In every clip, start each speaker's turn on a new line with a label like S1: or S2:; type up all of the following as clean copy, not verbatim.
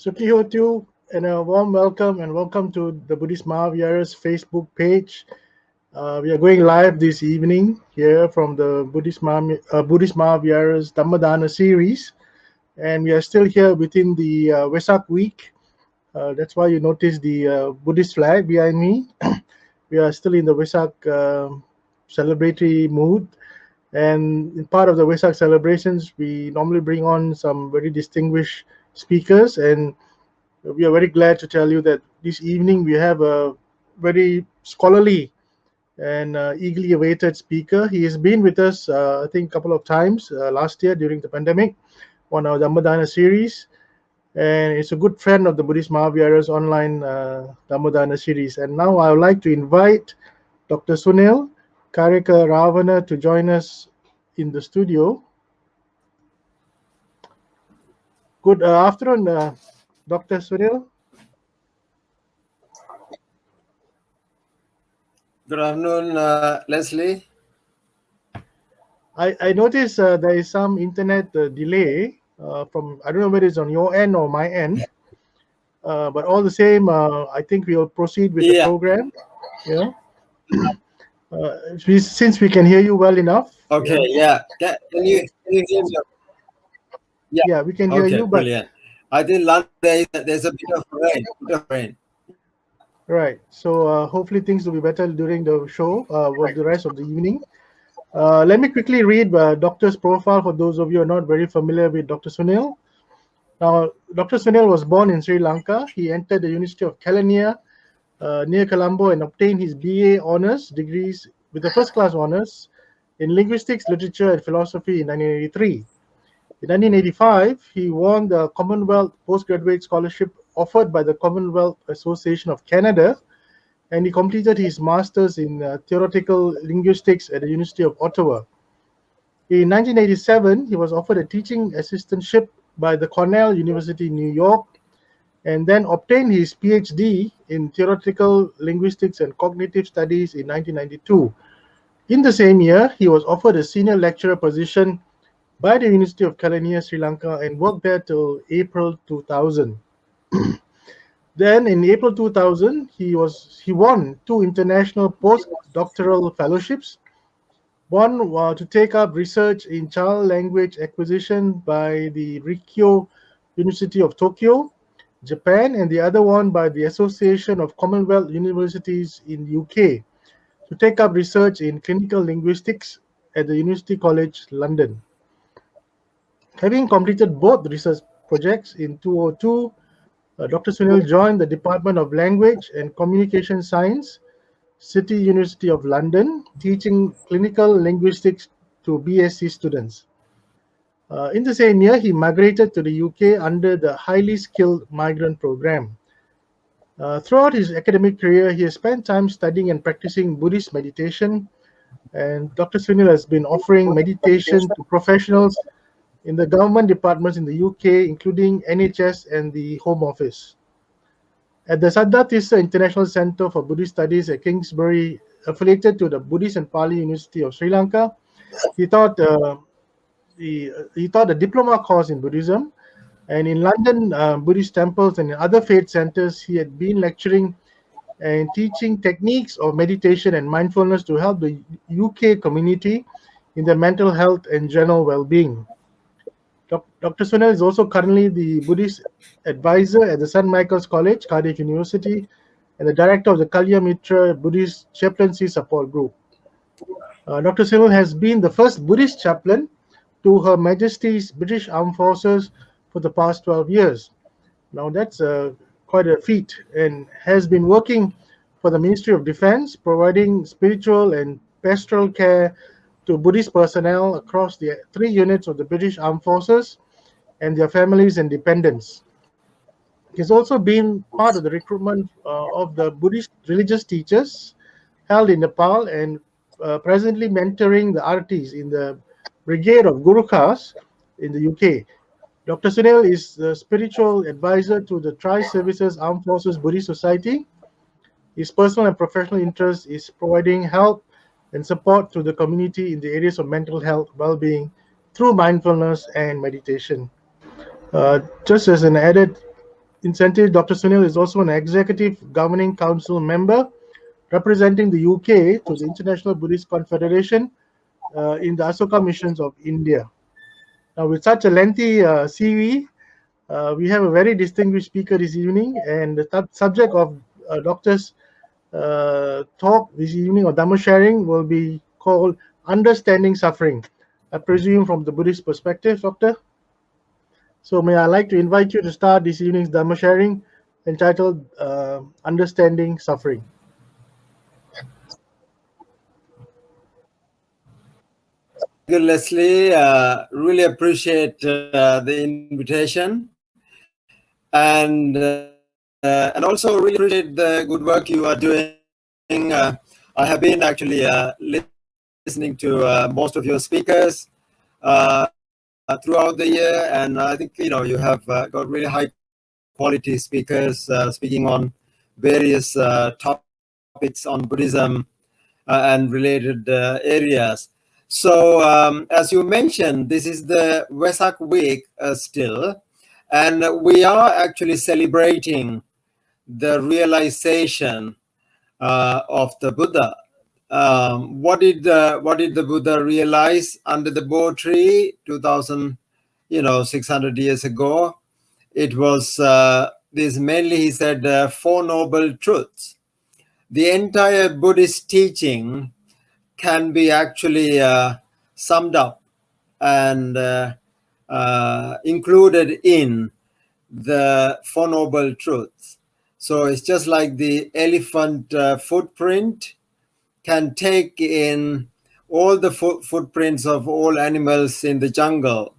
S1: Sukhihotu, and a warm welcome and welcome to the Buddhist Mahavira's Facebook page. We are going live this evening here from the Buddhist Mahavira's Dhammadana series, and we are still here within the Vesak week. That's why you notice the Buddhist flag behind me. We are still in the Vesak celebratory mood, and in part of the Vesak celebrations, we normally bring on some very distinguished speakers, and we are very glad to tell you that this evening we have a very scholarly and eagerly awaited speaker. He has been with us, I think, a couple of times last year during the pandemic on our Dhammadana series, and it's a good friend of the Buddhist Mahavira's online Dhammadana series. And now I would like to invite Dr. Sunil Kariyakarawana to join us in the studio. Good afternoon, Dr. Sunil.
S2: Good afternoon, Leslie.
S1: I noticed there is some internet delay from, I don't know whether it's on your end or my end, but all the same, I think we'll proceed with the program. Yeah. Since we can hear you well enough.
S2: Okay. Yeah. Can you hear me?
S1: Yeah, we can hear you. But
S2: brilliant. I think London there's a bit of rain. Yeah.
S1: Right. So hopefully things will be better during the show, with the rest of the evening. Let me quickly read Doctor's profile for those of you who are not very familiar with Dr. Sunil. Now, Dr. Sunil was born in Sri Lanka. He entered the University of Kelaniya near Colombo and obtained his BA honours degrees with a first-class honours in linguistics, literature, and philosophy in 1983. In 1985, he won the Commonwealth Postgraduate Scholarship offered by the Commonwealth Association of Canada, and he completed his master's in theoretical linguistics at the University of Ottawa. In 1987, he was offered a teaching assistantship by the Cornell University in New York, and then obtained his PhD in theoretical linguistics and cognitive studies in 1992. In the same year, he was offered a senior lecturer position by the University of Kelaniya, Sri Lanka, and worked there till April 2000. Then in April 2000, he won 2 international postdoctoral fellowships. One to take up research in child language acquisition by the Rikyo University of Tokyo, Japan, and the other one by the Association of Commonwealth Universities in UK to take up research in clinical linguistics at the University College London. Having completed both research projects in 2002, Dr. Sunil joined the Department of Language and Communication Science, City University of London, teaching clinical linguistics to BSc students. In the same year, he migrated to the UK under the Highly Skilled Migrant Program. Throughout his academic career, he has spent time studying and practicing Buddhist meditation, and Dr. Sunil has been offering meditation to professionals in the government departments in the UK, including NHS and the Home Office. At the Saddhatissa International Centre for Buddhist Studies at Kingsbury, affiliated to the Buddhist and Pali University of Sri Lanka, he taught a diploma course in Buddhism, and in London Buddhist temples and in other faith centres, he had been lecturing and teaching techniques of meditation and mindfulness to help the UK community in their mental health and general well-being. Dr. Sunil is also currently the Buddhist advisor at the St. Michael's College, Cardiff University, and the director of the Kalya Mitra Buddhist Chaplaincy Support Group. Dr. Sunil has been the first Buddhist chaplain to Her Majesty's British Armed Forces for the past 12 years. Now that's quite a feat, and has been working for the Ministry of Defence, providing spiritual and pastoral care to Buddhist personnel across the 3 units of the British Armed Forces and their families and dependents. He's also been part of the recruitment of the Buddhist religious teachers held in Nepal, and presently mentoring the artis in the Brigade of Gurukhas in the UK. Dr. Sunil is the spiritual advisor to the Tri-Services Armed Forces Buddhist Society. His personal and professional interest is providing help and support to the community in the areas of mental health, well-being, through mindfulness and meditation. Just as an added incentive, Dr. Sunil is also an executive governing council member representing the UK to the International Buddhist Confederation in the Asoka missions of India. Now, with such a lengthy CV, we have a very distinguished speaker this evening, and the subject of Doctor's talk this evening, or Dhamma sharing, will be called Understanding Suffering, I presume from the Buddhist perspective, Doctor. So may I like to invite you to start this evening's Dhamma sharing entitled Understanding Suffering.
S2: Thank you, Leslie. Really appreciate the invitation, and also really appreciate the good work you are doing. I have been actually listening to most of your speakers throughout the year, and I think you have got really high quality speakers speaking on various topics on Buddhism and related areas. So, as you mentioned, this is the Vesak week still, and we are actually celebrating the realization of the Buddha. What did the Buddha realize under the Bo tree 2,600 years ago? It was this mainly, he said, four noble truths. The entire Buddhist teaching can be actually summed up and included in the Four Noble Truths. So it's just like the elephant footprint can take in all the footprints of all animals in the jungle.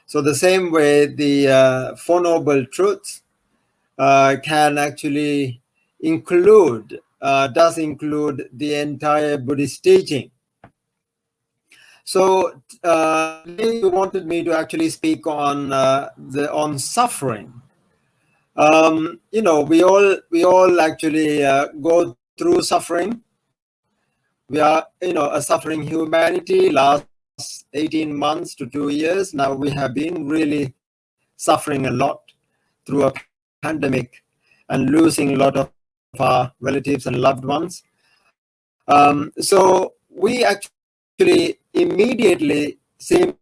S2: So the same way, the Four Noble Truths can actually does include the entire Buddhist teaching. So today you wanted me to actually speak on suffering. We all actually go through suffering. We are a suffering humanity. Last 18 months to 2 years now, we have been really suffering a lot through a pandemic and losing a lot of our relatives and loved ones. So we actually immediately seem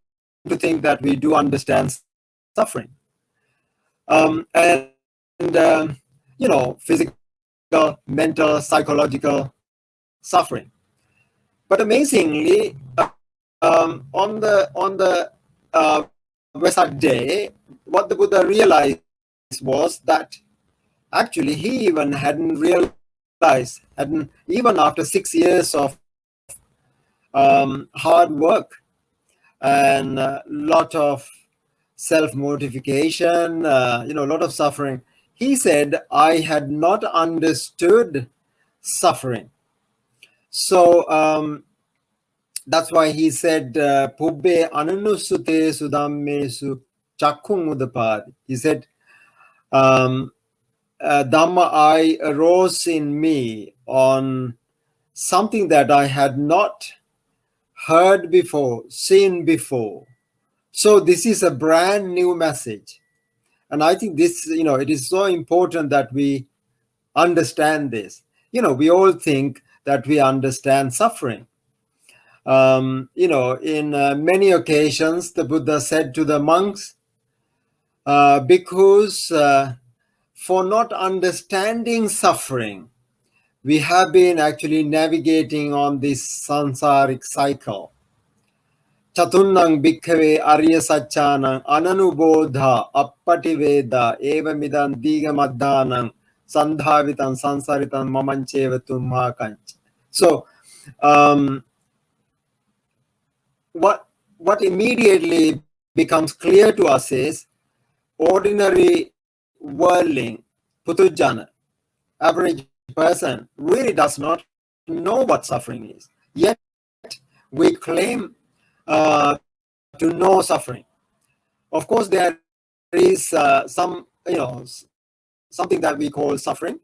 S2: to think that we do understand suffering. Physical, mental, psychological suffering. But amazingly, on the Vesak day, what the Buddha realized was that actually he even hadn't realized, even after 6 years of hard work and a lot of self-mortification, a lot of suffering, he said, I had not understood suffering. So that's why he said, Pubbe ananusute sudammesu chakkung udapad. He said, Dhamma I arose in me on something that I had not heard before, seen before. So this is a brand new message. And I think this, it is so important that we understand this. We all think that we understand suffering. In many occasions, the Buddha said to the monks, bhikkhus, for not understanding suffering, we have been actually navigating on this sansaric cycle. Chatunnang bhikkhave arya saccanang ananubodha appativeda evamidam digamadhanang sandhavitam sansaritam mamancheva tumhakanch. So, what immediately becomes clear to us is ordinary worldling, putujjana, average person really does not know what suffering is. Yet we claim to know suffering. Of course, there is something that we call suffering.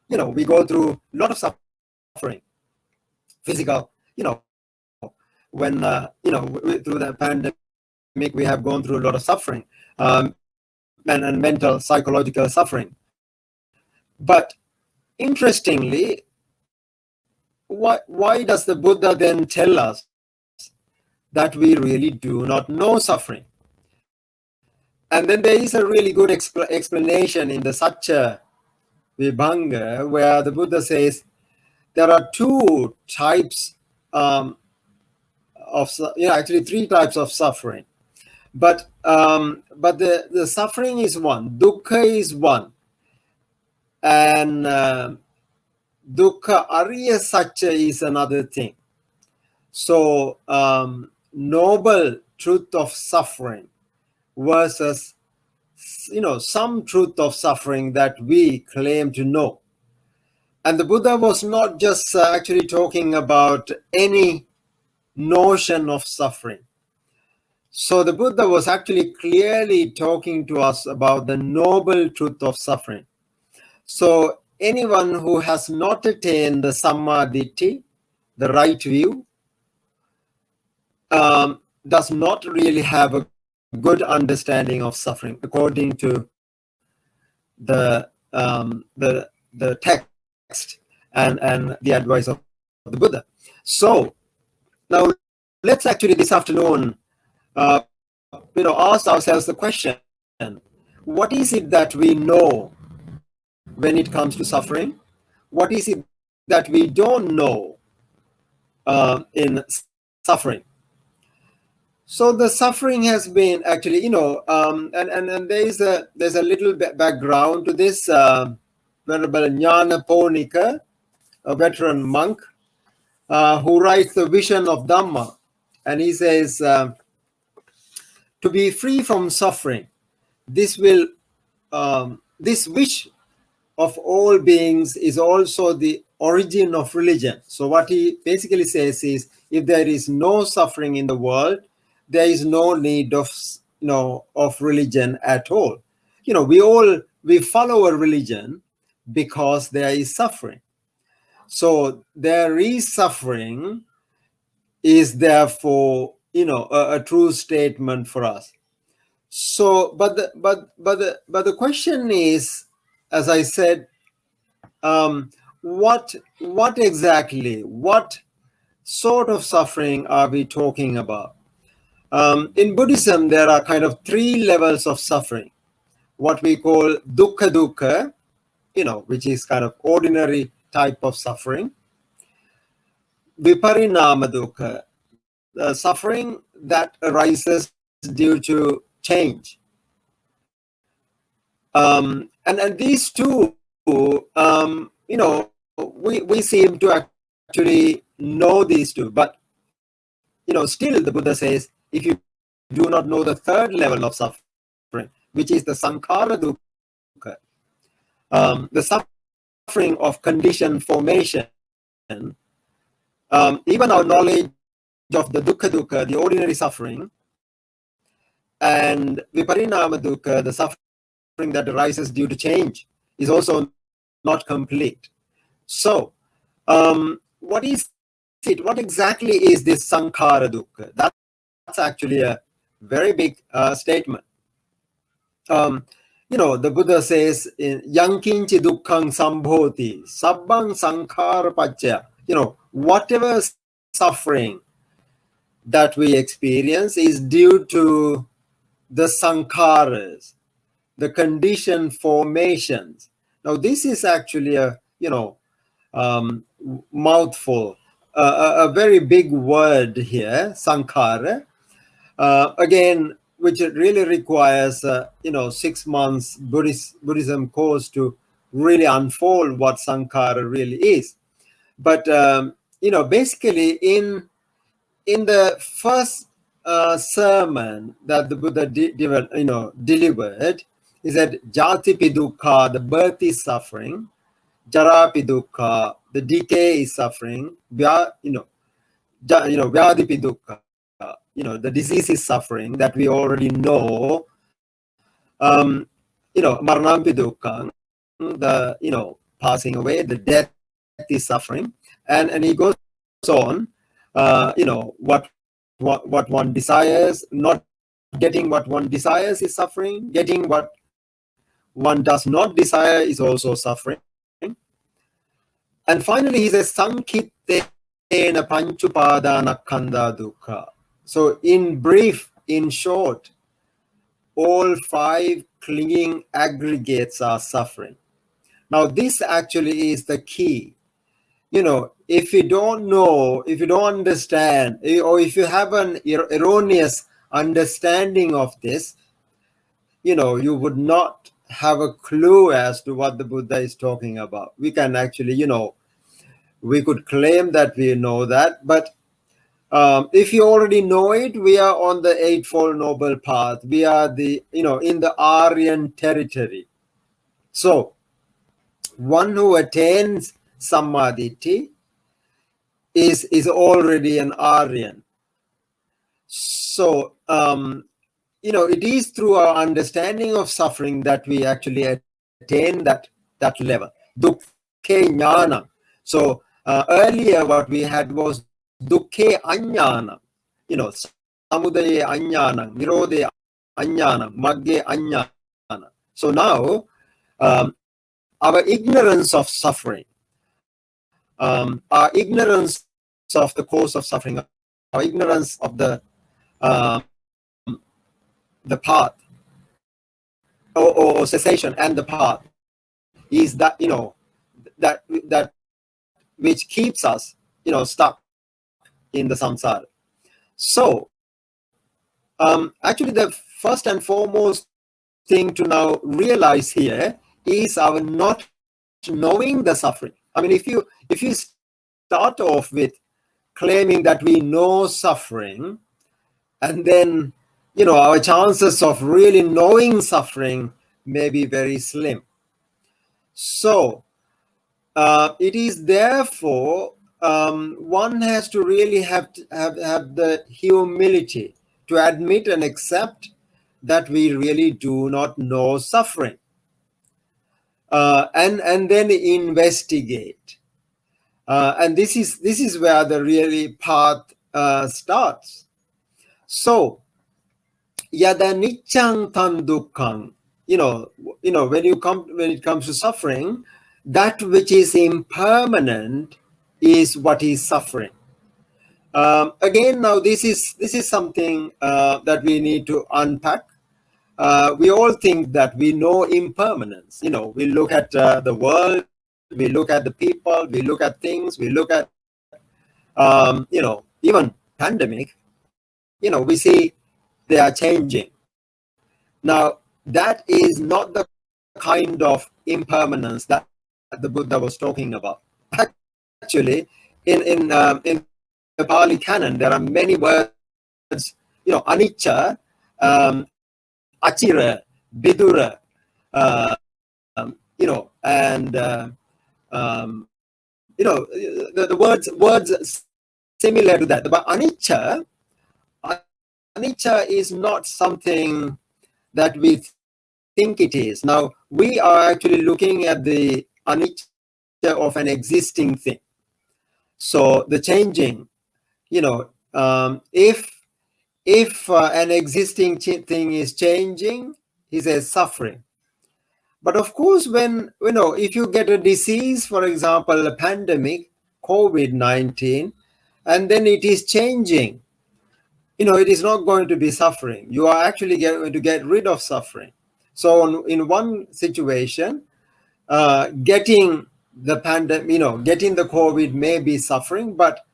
S2: We go through a lot of suffering, physical. When through the pandemic, we have gone through a lot of suffering. and mental psychological suffering. But interestingly, why does the Buddha then tell us that we really do not know suffering? And then there is a really good explanation in the Satcha Vibhanga, where the Buddha says there are two types actually three types of suffering. But the suffering is one, dukkha is one, and dukkha ariya satcha is another thing. So noble truth of suffering versus some truth of suffering that we claim to know. And the Buddha was not just actually talking about any notion of suffering. So the Buddha was actually clearly talking to us about the noble truth of suffering. So anyone who has not attained the Sammaditthi, the right view, does not really have a good understanding of suffering according to the text and the advice of the Buddha. So now let's actually this afternoon ask ourselves the question, what is it that we know when it comes to suffering? What is it that we don't know in suffering? So the suffering has been actually, and there's a little background to this. Venerable Jnana Ponika, a veteran monk, who writes the vision of Dhamma, and he says, to be free from suffering, this wish of all beings is also the origin of religion. So what he basically says is, if there is no suffering in the world, there is no need of religion at all. We follow a religion because there is suffering. So there is suffering is therefore a true statement for us. So but the question is, as I said, what sort of suffering are we talking about? In Buddhism, there are kind of three levels of suffering. What we call dukkha, which is kind of ordinary type of suffering. Viparinama dukkha, the suffering that arises due to change. And these two, we seem to actually know these two, but still the Buddha says, if you do not know the third level of suffering, which is the sankhara dukkha, the suffering of conditioned formation, even our knowledge of the dukkha, the ordinary suffering, and viparinama dukkha, the suffering that arises due to change, is also not complete. So, what is it? What exactly is this sankhara dukkha? That's actually a very big statement. The Buddha says, yankinchi dukkhang sambhoti, sabbang sankhara paccaya. Whatever suffering that we experience is due to the sankharas, the conditioned formations. Now, this is actually a mouthful, a very big word here, sankhara. Again, which really requires 6 months Buddhism course to really unfold what sankhara really is. But basically in the first sermon that the Buddha delivered, he said, Jatipi dukkha, the birth is suffering; Jarapi dukkha, the decay is suffering; Vyadipi dukkha, the disease is suffering that we already know. Maranampi dukkha, the passing away, the death is suffering, and he goes on. What one desires, not getting what one desires is suffering. Getting what one does not desire is also suffering. And finally, he says, Sankittena panchupadana kanda dukkha. So in brief, in short, all 5 clinging aggregates are suffering. Now, this actually is the key. If you don't know, if you don't understand, or if you have an erroneous understanding of this, you would not have a clue as to what the Buddha is talking about. We can actually, we could claim that we know that, but if you already know it, we are on the Eightfold Noble Path. We are in the Aryan territory. So, one who attains Sammaditi is already an Aryan. So, it is through our understanding of suffering that we actually attain that level. Dukkhe jnana. So, earlier what we had was dukkhe ajnana. Samudaye ajnana, nirodhe ajnana, magge ajnana. So now, our ignorance of suffering, our ignorance of the cause of suffering, our ignorance of the path or cessation and the path is that that which keeps us stuck in the samsara. So actually the first and foremost thing to now realize here is our not knowing the suffering. I mean, if you start off with claiming that we know suffering, and then our chances of really knowing suffering may be very slim. So it is therefore one has to really have the humility to admit and accept that we really do not know suffering, and then investigate. And this is where the really path starts. So yada niccang tan dukkhang, when it comes to suffering, that which is impermanent is what is suffering. Again, now this is something that we need to unpack. We all think that we know impermanence. We look at the world, we look at the people, we look at things, we look at even pandemic. We see they are changing. Now, that is not the kind of impermanence that the Buddha was talking about. Actually, in the Pali canon, there are many words, anicca, achira, vidura, and the words similar to that. But anicca is not something that we think it is. Now, we are actually looking at the anicca of an existing thing. So the changing, if an existing thing is changing, he says suffering. But of course, when, if you get a disease, for example, a pandemic, COVID-19, and then it is changing, it is not going to be suffering. You are actually going to get rid of suffering. So in one situation, getting the pandemic, getting the COVID may be suffering, but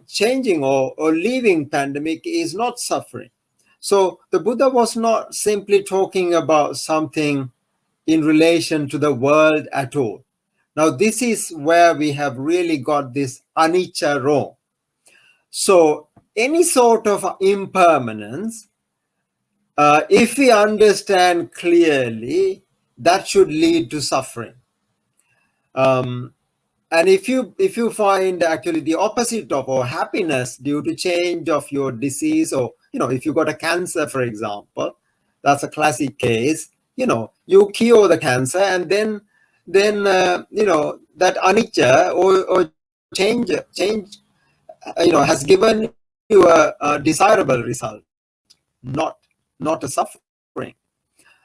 S2: changing or leaving pandemic is not suffering. So the Buddha was not simply talking about something in relation to the world at all. Now, this is where we have really got this anicca wrong. So any sort of impermanence, if we understand clearly, that should lead to suffering. And if you find actually the opposite of or happiness due to change of your disease, or if you got a cancer, for example, that's a classic case. You cure the cancer, and then that anicca or change has given you a desirable result, not a suffering.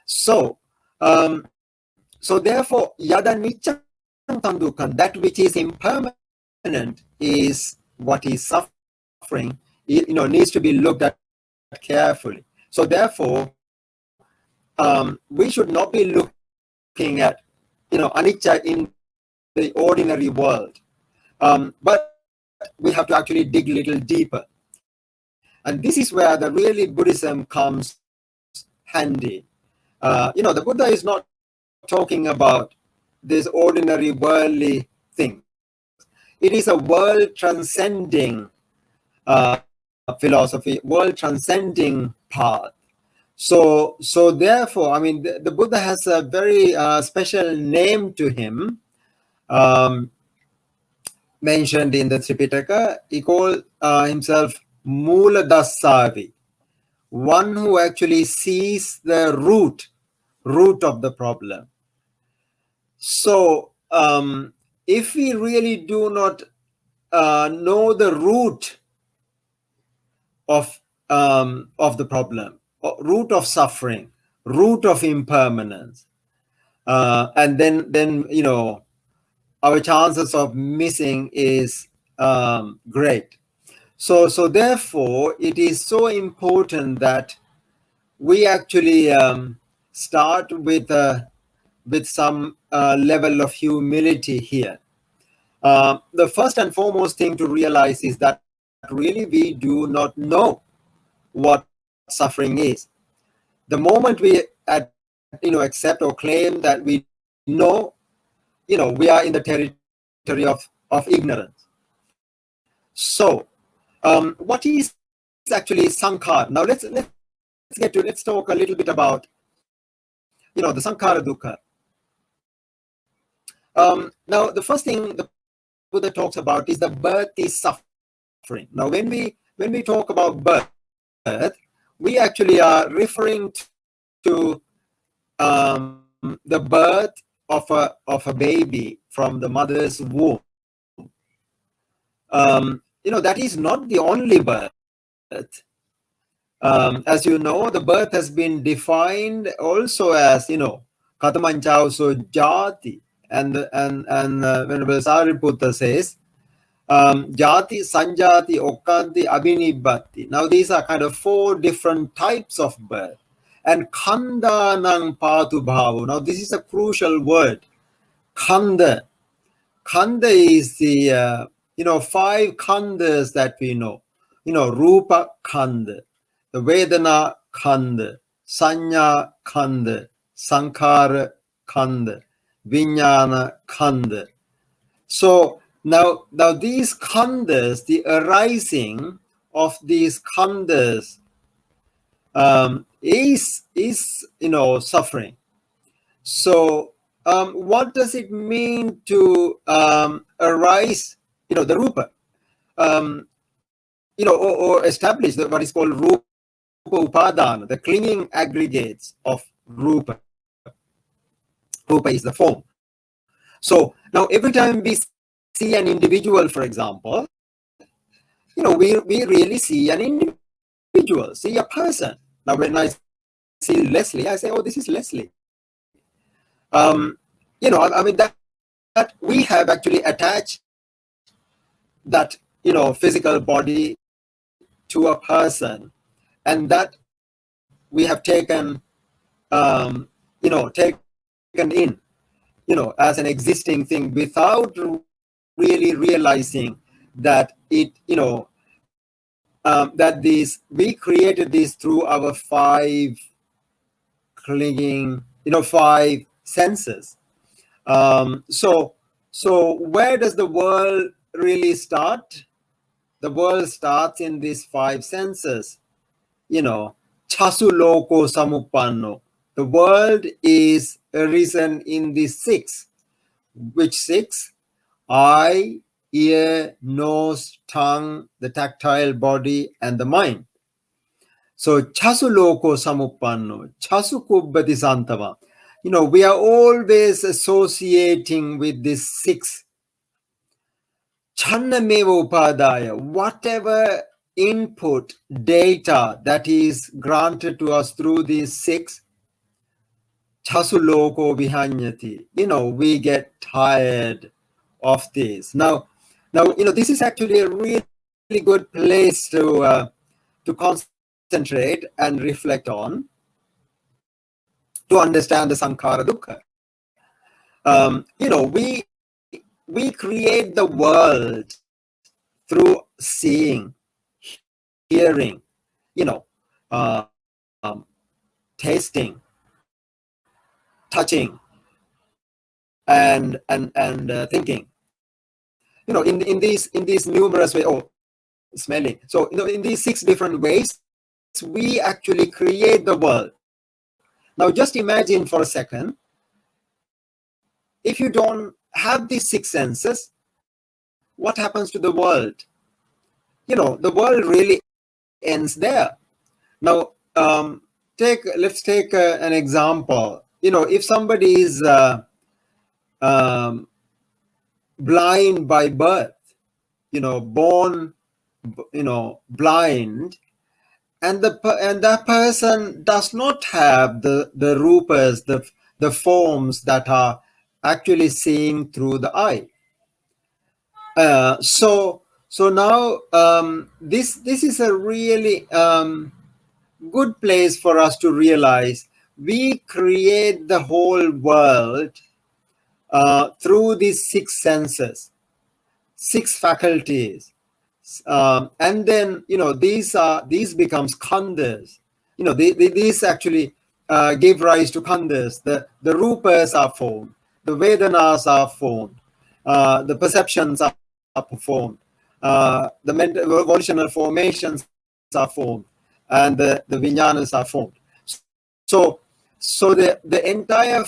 S2: So So therefore, yada niccang tandukan, that which is impermanent is what is suffering, needs to be looked at carefully. So therefore, we should not be looking at, anicca in the ordinary world. But we have to actually dig a little deeper. And this is where the really Buddhism comes handy. The Buddha is not talking about this ordinary worldly things. It is a world transcending philosophy, world transcending path. So therefore, I mean, the Buddha has a very special name to him, um, mentioned in the Tripitaka. He called himself Mula Dasavi, one who actually sees the root of the problem. So if we really do not know the root of the problem, root of suffering, root of impermanence, and then our chances of missing is great. So therefore, it is so important that we actually start with some level of humility here. The first and foremost thing to realize is that really we do not know what suffering is. The moment we accept or claim that we know, we are in the territory of ignorance. So what is actually sankhara? Now let's talk a little bit about the sankhara dukkha. Now the first thing the Buddha talks about is the birth is suffering. Now when we talk about birth, we actually are referring to the birth of a baby from the mother's womb. That is not the only birth. As you know, the birth has been defined also as, Katamanchao so jati. And Venerable Sariputta says, jati, sanjati, okkanti, abhinibbati. Now these are kind of 4 different types of birth. And khanda nang patu bhavu. Now this is a crucial word. Khanda. Khanda is the 5 khandas that we know. Rupa khanda, the Vedana khanda, Sanya khanda, Sankhara khanda, Vijnana khanda. So now these khandas, the arising of these khandas is suffering. So what does it mean to arise, the rupa, or establish what is called rupa upadana, the clinging aggregates of rupa. Rupa is the form. So now every time we see an individual, for example, we really see an individual, see a person. Now when I see Leslie, I say, oh, this is Leslie. I mean that we have actually attached that physical body to a person, and that we have taken taken in as an existing thing without really realizing that it that we created this through our 5 clinging 5 senses. So where does the world really start? The world starts in these 5 senses. Chasu loko samuppanno. The world is arisen in the 6. Which 6? Eye, ear, nose, tongue, the tactile body, and the mind. So chasu loko samuppanno, chasu kubbati santava. We are always associating with this 6. Channameva upadaya, whatever input data that is granted to us through these 6, chasuloko vihanyati. We get tired of this. Now, this is actually a really good place to concentrate and reflect on, to understand the sankhara dukkha. We create the world through seeing, hearing, um, tasting, touching, and thinking. In these numerous ways, smelling. So in these 6 different ways, we actually create the world. Now, just imagine for a second, if you don't have these 6 senses, what happens to the world? The world really ends there. Now, let's take an example. If somebody is blind by birth, born, blind, and that person does not have the rupas, the forms that are actually seen through the eye. So now this is a really good place for us to realize we create the whole world through these 6 senses, 6 faculties, and then these becomes khandhas. These actually give rise to khandhas. The rupas are formed, the vedanas are formed, the perceptions are performed, the mental volitional formations are formed, and the vijnanas are formed. So the entire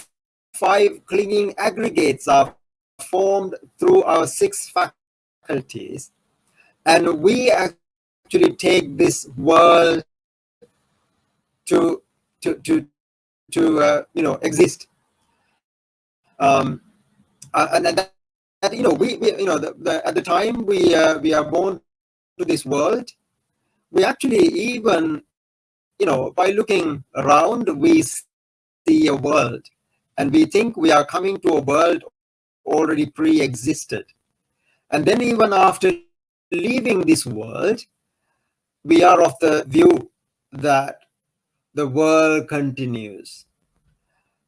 S2: 5 clinging aggregates are formed through our 6 faculties, and we actually take this world to exist. And that at the time we are born to this world, we actually, even by looking around, we see a world, and we think we are coming to a world already pre-existed. And then even after leaving this world, we are of the view that the world continues.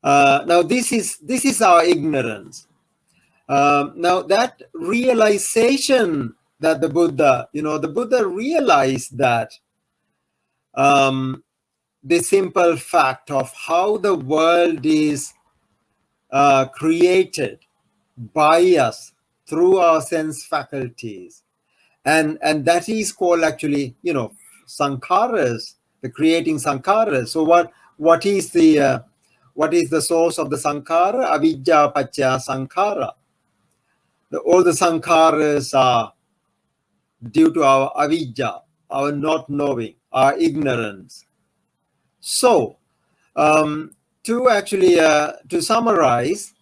S2: Now this is our ignorance. Now that realization that the Buddha realized that the simple fact of how the world is created by us through our sense faculties, and that is called actually sankharas, the creating sankharas. So what is the source of the sankhara? Avidya paccaya sankhara. All the sankharas are due to our avidya, our not knowing, our ignorance. So to actually to summarize,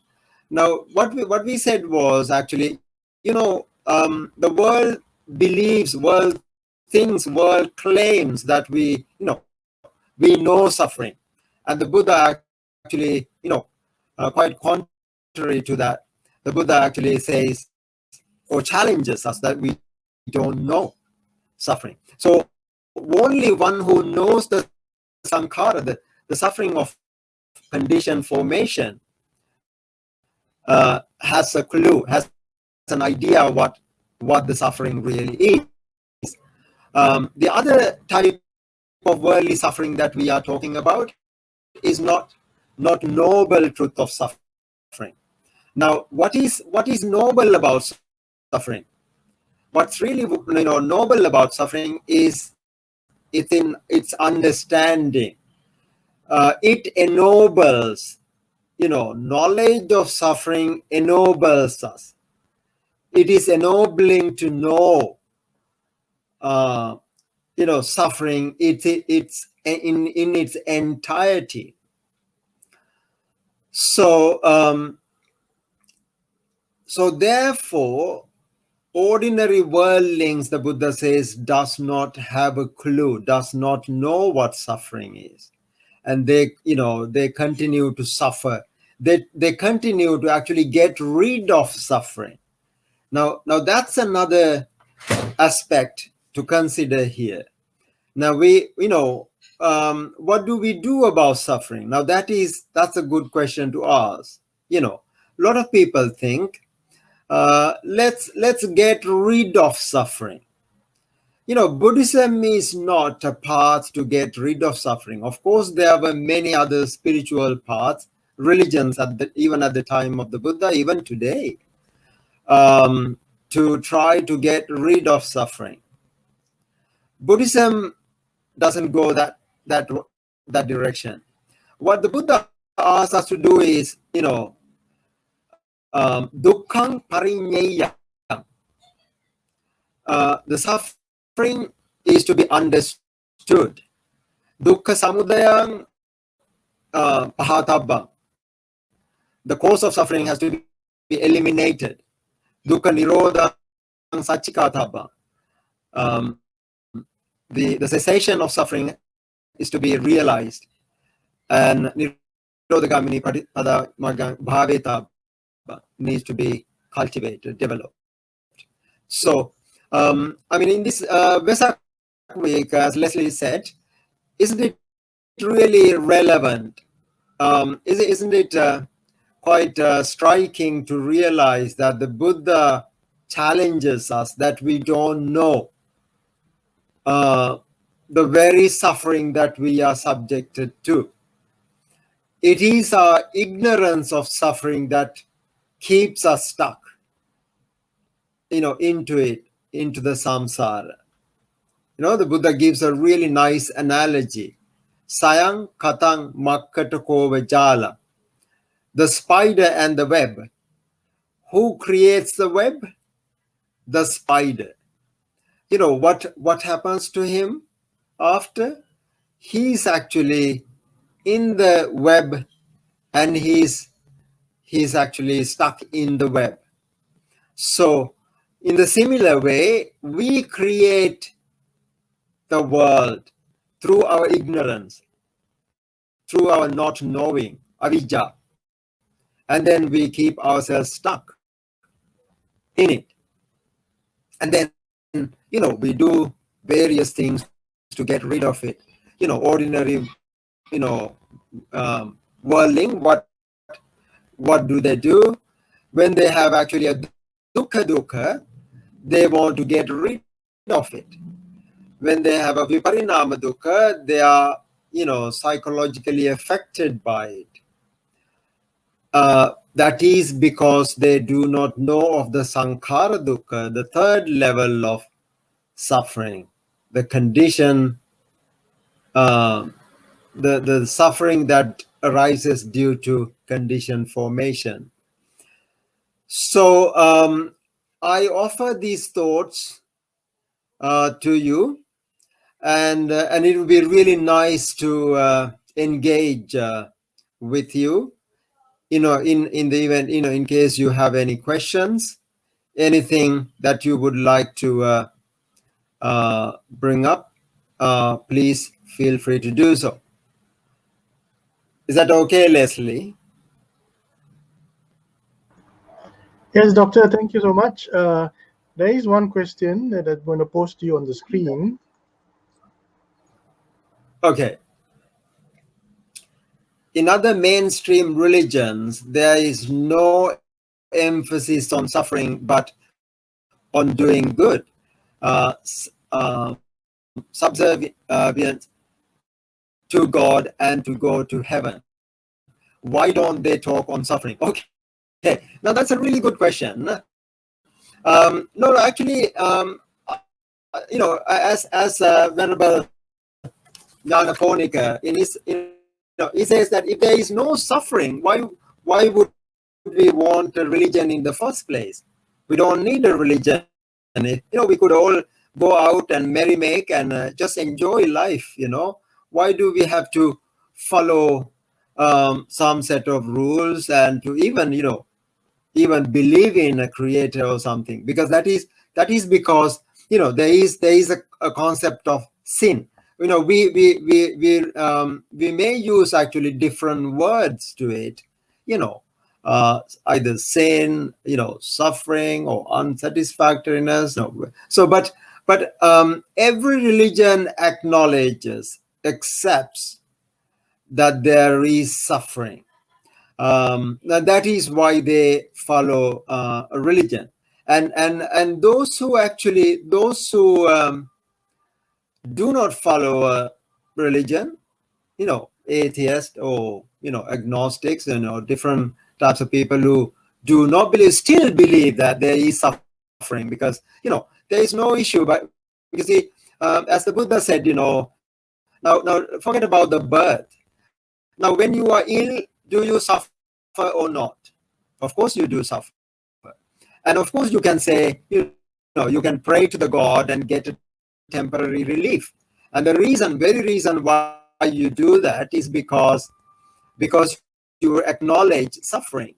S2: now what we said was actually, the world believes, world thinks, world claims that we know suffering, and the Buddha actually quite contrary to that. The Buddha actually says or challenges us that we don't know suffering. So only one who knows the sankhara, the suffering of conditioned formation, has a clue, has an idea what the suffering really is. The other type of worldly suffering that we are talking about is not noble truth of suffering. Now, what is noble about suffering? What's really noble about suffering is it's in its understanding. It ennobles, knowledge of suffering ennobles us. It is ennobling to know, suffering. It's in its entirety. So therefore, ordinary worldlings, the Buddha says, does not have a clue, does not know what suffering is. and they continue to suffer. They continue to actually get rid of suffering. Now that's another aspect to consider here. Now what do we do about suffering? Now that's a good question to ask. A lot of people think, let's get rid of suffering. Buddhism is not a path to get rid of suffering. Of course, there were many other spiritual paths, religions even at the time of the Buddha, even today, to try to get rid of suffering. Buddhism doesn't go that direction. What the Buddha asks us to do is, dukkhaṃ pariññeyyam. The suffering is to be understood. Dukkha samudayaṃ pahatabbam. The cause of suffering has to be eliminated. Dukkha nirodhaṃ sacchikātabbam. The cessation of suffering is to be realized, and nirodhagamini patipada magga bhaveta needs to be cultivated, developed. So, in this Vesak week, as Leslie said, isn't it really relevant? Isn't it quite striking to realize that the Buddha challenges us that we don't know the very suffering that we are subjected to. It is our ignorance of suffering that keeps us stuck, into the samsara. The Buddha gives a really nice analogy. Sayang katang makkata kova jala. The spider and the web. Who creates the web? The spider. What happens to him after? He's actually in the web, and he's actually stuck in the web. So in the similar way, we create the world through our ignorance, through our not knowing, avijja, and then we keep ourselves stuck in it. And then we do various things to get rid of it. Ordinary, worldling, what do they do? When they have actually a dukkha, they want to get rid of it. When they have a viparinama dukkha, they are, psychologically affected by it. That is because they do not know of the sankhara dukkha, the third level of suffering, the condition, the suffering that arises due to condition formation. So I offer these thoughts to you, and it would be really nice to engage with you. In the event, in case you have any questions, anything that you would like to bring up, please feel free to do so. Is that okay, Leslie?
S1: Yes, Doctor, thank you so much. There is one question that I'm going to post to you on the screen.
S2: Okay. In other mainstream religions, there is no emphasis on suffering, but on doing good, subservient to God and to go to heaven. Why don't they talk on suffering? Okay, now that's a really good question. No, actually, as Venerable Nyanaponika in his, he says that if there is no suffering, why would we want a religion in the first place? We don't need a religion. We could all go out and merry-make and just enjoy life. Why do we have to follow some set of rules and to even believe in a creator or something? Because that is because there is a concept of sin. we may use actually different words to it, either sin, suffering, or unsatisfactoriness. No. So, but every religion acknowledges, accepts that there is suffering. That is why they follow a religion, and those who do not follow a religion, atheists or agnostics, different types of people who do not believe, still believe that there is suffering, because there is no issue. But because as the Buddha said, now forget about the birth. Now when you are ill, do you suffer or not? Of course you do suffer. And of course you can say, you can pray to the God and get a temporary relief. And the very reason why you do that is because you acknowledge suffering.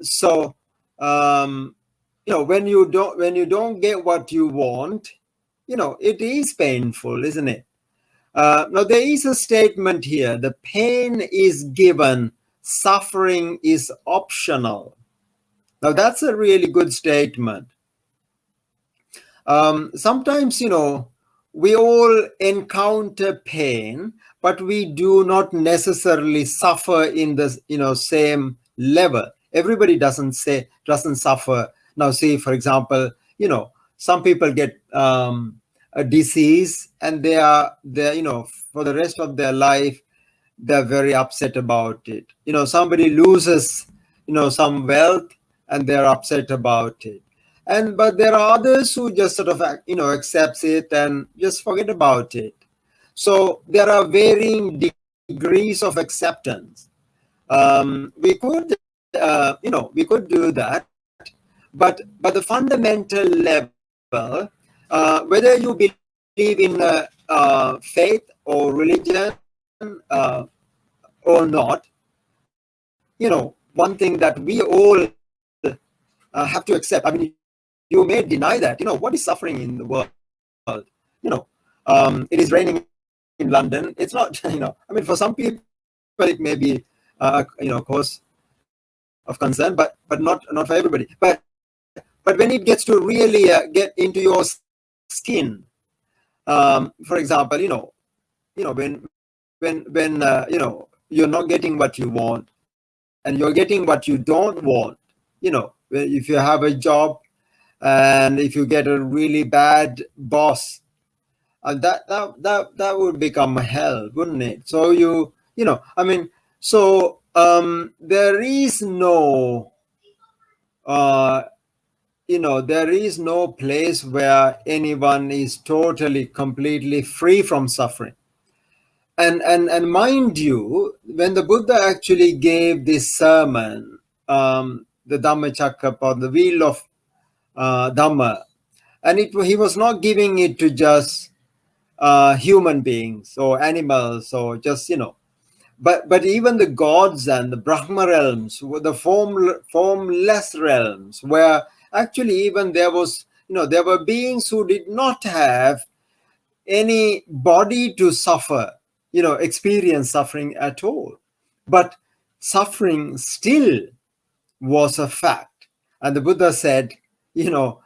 S2: So when you don't get what you want, it is painful, isn't it? Now there is a statement here: the pain is given, suffering is optional. Now that's a really good statement. Sometimes, we all encounter pain, but we do not necessarily suffer in the same level. Everybody doesn't suffer. Now, see, for example, some people get a disease, and they're for the rest of their life they're very upset about it. Somebody loses some wealth, and they're upset about it. But there are others who just sort of accepts it and just forget about it. So there are varying degrees of acceptance. We could do that, but the fundamental level, whether you believe in faith or religion or not, one thing that we all have to accept. I mean, you may deny that. What is suffering in the world? It is raining in London. It's not. I mean, for some people it may be cause of concern, but not for everybody. But when it gets to really get into your skin, for example, when you're not getting what you want, and you're getting what you don't want. If you have a job, and if you get a really bad boss, that would become hell, wouldn't it? So there is no there is no place where anyone is totally, completely free from suffering. And mind you, when the Buddha actually gave this sermon, the Dhammacakkappavattana, the wheel of Dhamma, and he was not giving it to just human beings or animals, or just but even the gods and the Brahma realms, the formless realms, where actually even there were beings who did not have any body to suffer, experience suffering at all. But suffering still was a fact. And the Buddha said, whatever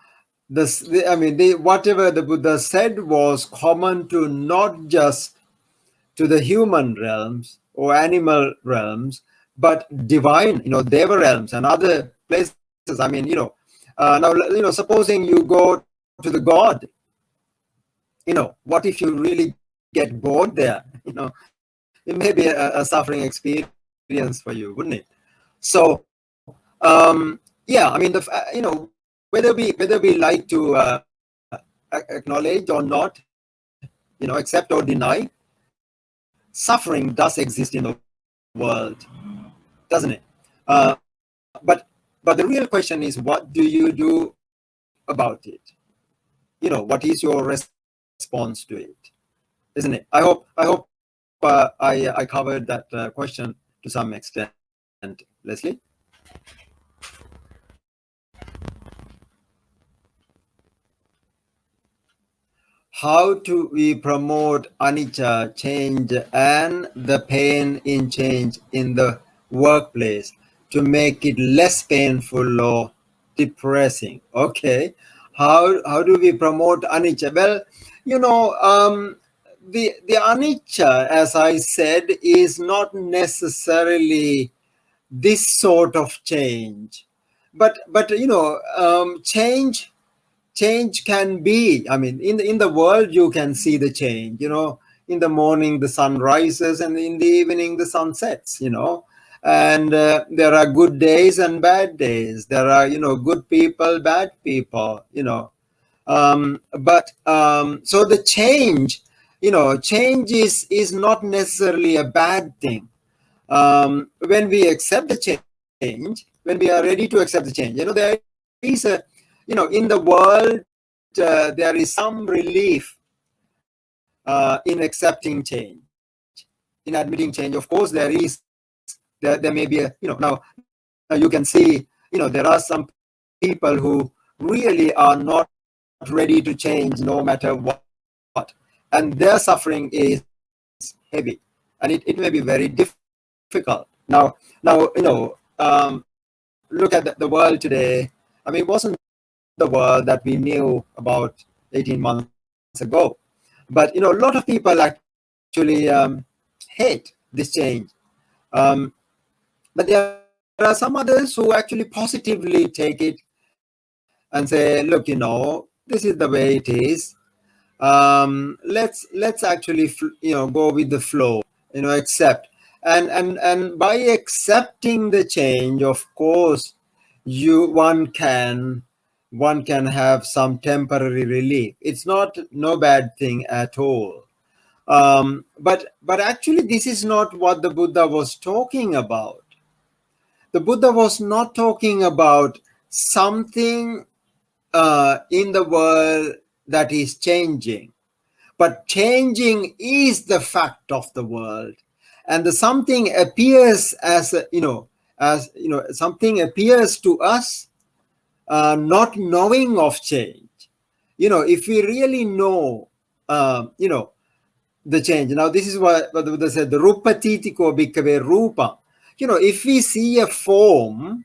S2: the Buddha said was common to not just to the human realms or animal realms, but divine, Deva realms and other places. I mean, now, supposing you go to the God, what if you really get bored there? It may be a suffering experience for you, wouldn't it? So, yeah, I mean, whether we like to acknowledge or not, accept or deny, suffering does exist in the world, doesn't it? But the real question is, what do you do about it? What is your response to it? Isn't it? I hope I covered that question to some extent, Leslie. how do we promote anicca, change, and the pain in change in the workplace to make it less painful or depressing? Okay, how do we promote anicca? Well, the anicca, as I said, is not necessarily this sort of change, but change can be, I mean, in the world you can see the change. In the morning the sun rises, and in the evening the sun sets. And there are good days and bad days. There are good people, bad people. But so the change is not necessarily a bad thing. When we accept the change, when we are ready to accept the change, there is in the world, there is some relief in accepting change, in admitting change. Of course, there may be now you can see, there are some people who really are not ready to change no matter what, and their suffering is heavy, and it may be very difficult. Now, look at the world today. I mean, it wasn't the world that we knew about 18 months ago. But a lot of people actually hate this change. Um, but there are some others who actually positively take it and say, look, this is the way it is. Let's actually go with the flow, accept. And by accepting the change, of course, one can have some temporary relief. It's not no bad thing at all. But actually, this is not what the Buddha was talking about. The Buddha was not talking about something in the world that is changing, but changing is the fact of the world, and the something appears as something appears to us, not knowing of change. If we really know, the change. Now, this is what the Buddha said: the rupatitiko bhikkhave rupa. If we see a form,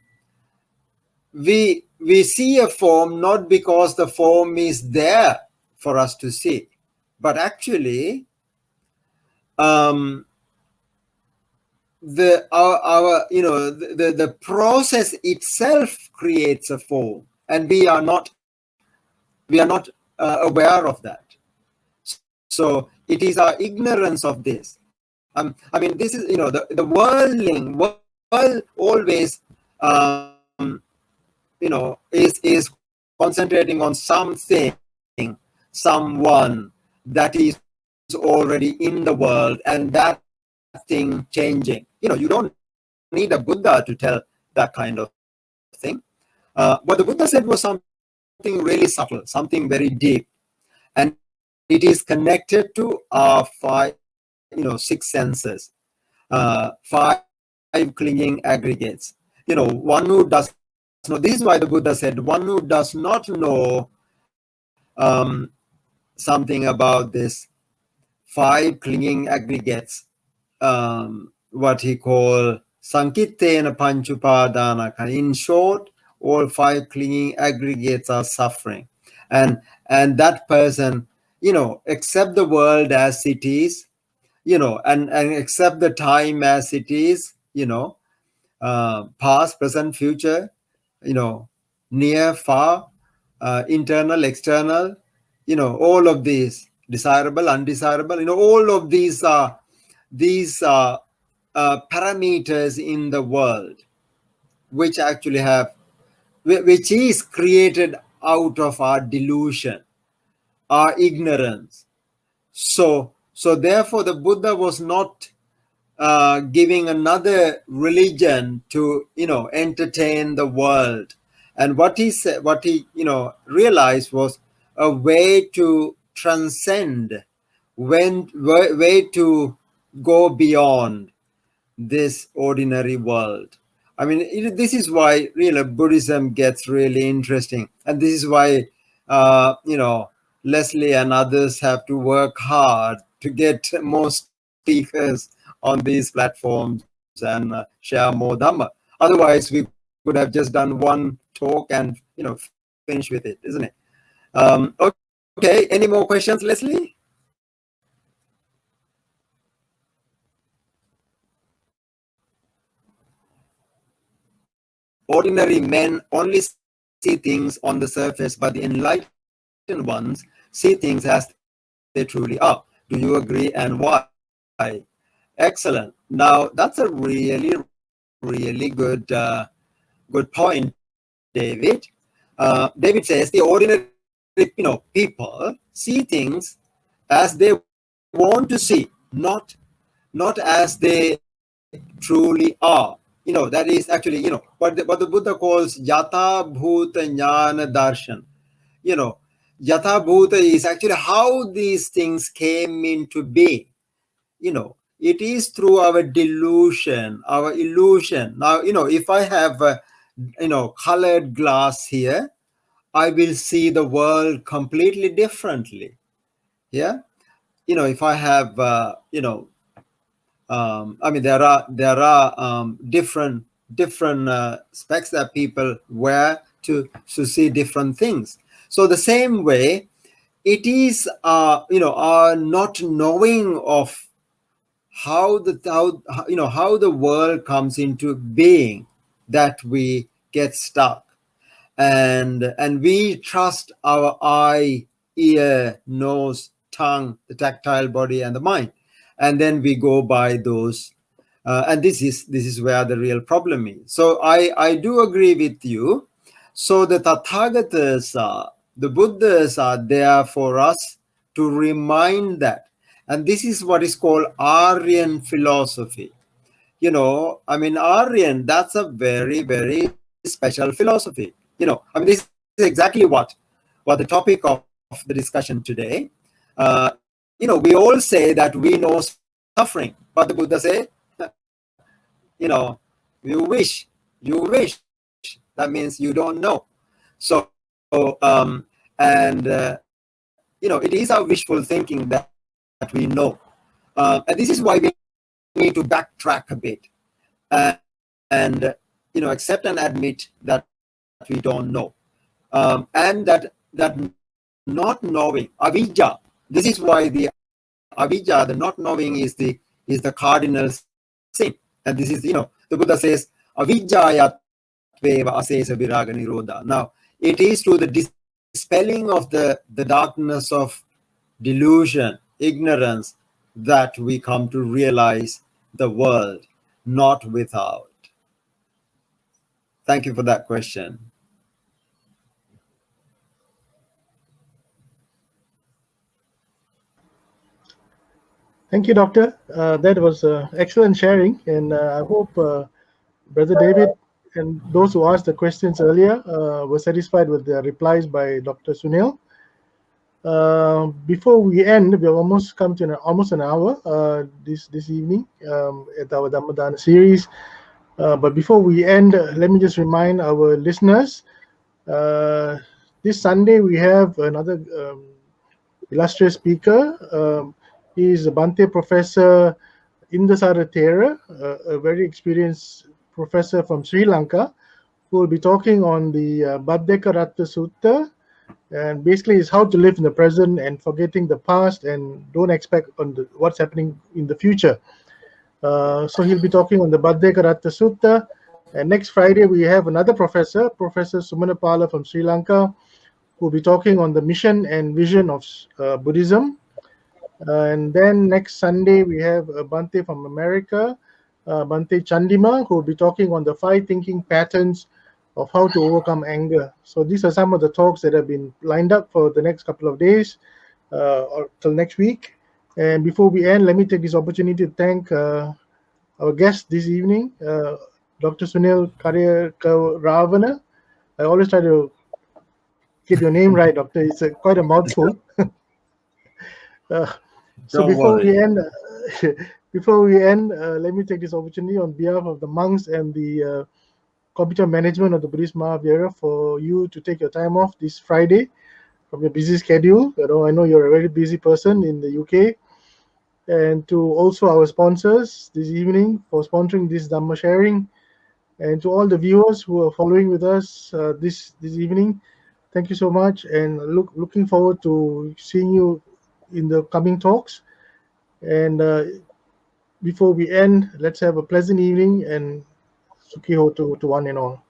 S2: we see a form not because the form is there for us to see, but actually the process itself creates a form, and we are not aware of that. So it is our ignorance of this. I mean, this is the world always is concentrating on something, someone that is already in the world, and that thing changing. You don't need a Buddha to tell that kind of thing. What the Buddha said was something really subtle, something very deep, and it is connected to our six senses, five clinging aggregates. One who does not know, this is why the Buddha said, one who does not know something about this five clinging aggregates, what he called Sankittena Panchupadana. In short, all five clinging aggregates are suffering. And that person, accept the world as it is, and accept the time as it is, past, present, future, near, far, internal, external, all of these, desirable, undesirable, all of these are parameters in the world, which actually which is created out of our delusion, our ignorance. So therefore the Buddha was not giving another religion to entertain the world. And what he said, what he realized was a way to transcend, way to go beyond this ordinary world. I mean, this is why really Buddhism gets really interesting, and this is why Leslie and others have to work hard to get more speakers on these platforms and share more Dhamma. Otherwise, we could have just done one talk and finish with it, isn't it? Okay, any more questions, Leslie? Ordinary men only see things on the surface, but the enlightened ones see things as they truly are. Do you agree, and why? Excellent. Now, that's a really good good point, David. David says the ordinary people see things as they want to see, not as they truly are. That is actually what the Buddha calls yatha bhuta jnana darshan. Yatha bhuta is actually how these things came into being. It is through our delusion, our illusion. Now, if I have colored glass here, I will see the world completely differently. Yeah. If I have there are different specs that people wear to see different things. So the same way, it is our not knowing of how the world comes into being that we get stuck, and we trust our eye, ear, nose, tongue, the tactile body, and the mind, and then we go by those, and this is where the real problem is. So I do agree with you. So the Tathagatas the Buddhas are there for us to remind that, and this is what is called Aryan philosophy. Aryan, that's a very, very special philosophy. This is exactly what the topic of the discussion today. We all say that we know suffering, but the Buddha say, you wish. That means you don't know. So, it is our wishful thinking that we know. And this is why we need to backtrack a bit and, accept and admit that we don't know. And that not knowing, avijja, this is why the avijja, the not knowing is the cardinal sin. And this is, the Buddha says, avijjayat veva asesa viraga nirodha. Now, it is through the dispelling of the darkness of delusion, ignorance, that we come to realize the world, not without. Thank you for that question.
S1: Thank you, Doctor. That was excellent sharing, and I hope Brother David and those who asked the questions earlier were satisfied with the replies by Dr. Sunil. Before we end, we have almost come to almost an hour this evening at our Dhammadana series. But before we end, let me just remind our listeners, this Sunday we have another illustrious speaker. He is a Bhante Professor Indasara Thera, a very experienced professor from Sri Lanka, who will be talking on the Baddekaratta Sutta, and basically is how to live in the present and forgetting the past and don't expect on what's happening in the future. So he'll be talking on the Baddekaratta Sutta. And next Friday we have another professor, Professor Sumanapala from Sri Lanka, who will be talking on the mission and vision of Buddhism. And then next Sunday we have Bhante from America, Bhante Chandima, who will be talking on the 5 thinking patterns of how to overcome anger. So these are some of the talks that have been lined up for the next couple of days or till next week. And before we end, let me take this opportunity to thank our guest this evening, Dr. Sunil Kariyakarawana. I always try to get your name right, Doctor. It's quite a mouthful. So before we end, let me take this opportunity on behalf of the monks and the computer management of the Buddhist Mahavira for you to take your time off this Friday from your busy schedule. I know you're a very busy person in the UK, and to also our sponsors this evening for sponsoring this Dhamma sharing, and to all the viewers who are following with us this evening. Thank you so much, and looking forward to seeing you in the coming talks. And before we end, let's have a pleasant evening and Sukhi ho to one and all.